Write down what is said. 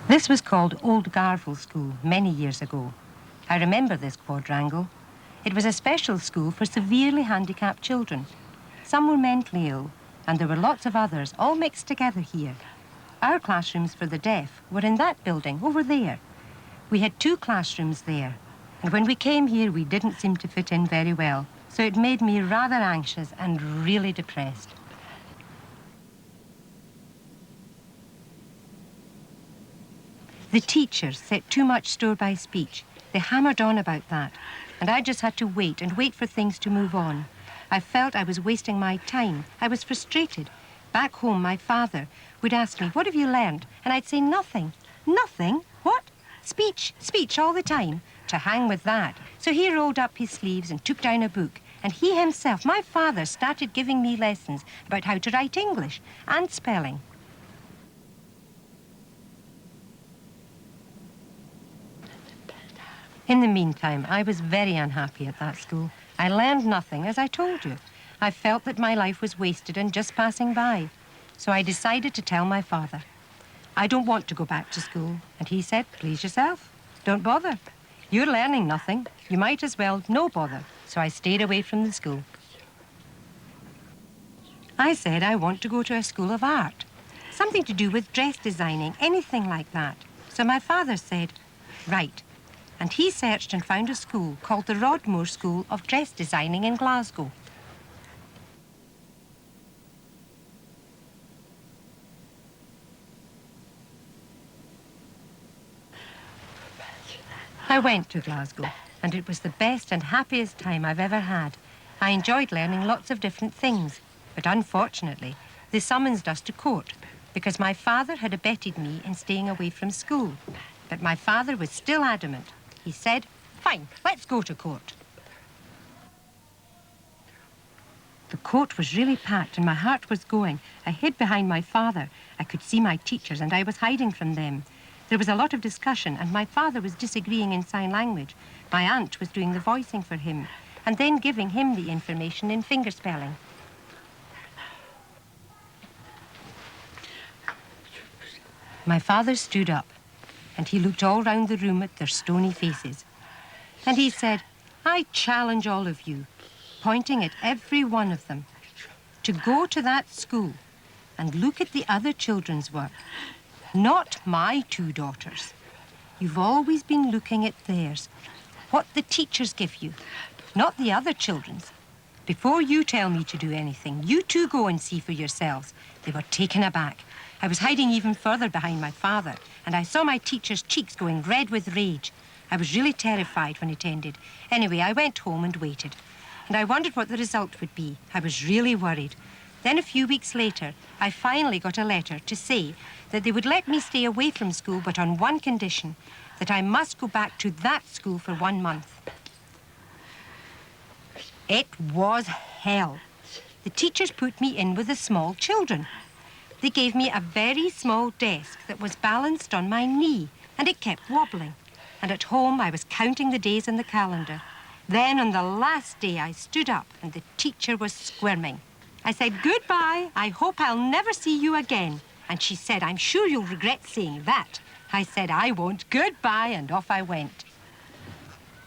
This was called Old Garville School many years ago. I remember this quadrangle. It was a special school for severely handicapped children. Some were mentally ill, and there were lots of others, all mixed together here. Our classrooms for the deaf were in that building, over there. We had 2 classrooms there, and when we came here, we didn't seem to fit in very well, so it made me rather anxious and really depressed. The teachers set too much store by speech. They hammered on about that, and I just had to wait and wait for things to move on. I felt I was wasting my time. I was frustrated. Back home, my father would ask me, "What have you learned?" And I'd say, "Nothing." "Nothing? What?" "Speech, speech all the time." To hang with that. So he rolled up his sleeves and took down a book. And he himself, my father, started giving me lessons about how to write English and spelling. In the meantime, I was very unhappy at that school. I learned nothing, as I told you. I felt that my life was wasted and just passing by. So I decided to tell my father, "I don't want to go back to school." And he said, "Please yourself. Don't bother. You're learning nothing. You might as well no bother." So I stayed away from the school. I said I want to go to a school of art, something to do with dress designing, anything like that. So my father said, "Right." And he searched and found a school called the Rodmore School of Dress Designing in Glasgow. I went to Glasgow, and it was the best and happiest time I've ever had. I enjoyed learning lots of different things, but unfortunately, they summoned us to court because my father had abetted me in staying away from school. But my father was still adamant. He said, "Fine, let's go to court." The court was really packed and my heart was going. I hid behind my father. I could see my teachers and I was hiding from them. There was a lot of discussion and my father was disagreeing in sign language. My aunt was doing the voicing for him and then giving him the information in fingerspelling. My father stood up and he looked all round the room at their stony faces. And he said, "I challenge all of you," pointing at every one of them, "to go to that school and look at the other children's work. Not my 2 daughters. You've always been looking at theirs, what the teachers give you, not the other children's. Before you tell me to do anything, you 2 go and see for yourselves." They were taken aback. I was hiding even further behind my father, and I saw my teacher's cheeks going red with rage. I was really terrified when it ended. Anyway, I went home and waited, and I wondered what the result would be. I was really worried. Then a few weeks later, I finally got a letter to say that they would let me stay away from school, but on one condition, that I must go back to that school for 1 month. It was hell. The teachers put me in with the small children. They gave me a very small desk that was balanced on my knee, and it kept wobbling. And at home, I was counting the days in the calendar. Then, on the last day, I stood up, and the teacher was squirming. I said, "Goodbye. I hope I'll never see you again." And she said, "I'm sure you'll regret saying that." I said, "I won't. Goodbye," and off I went.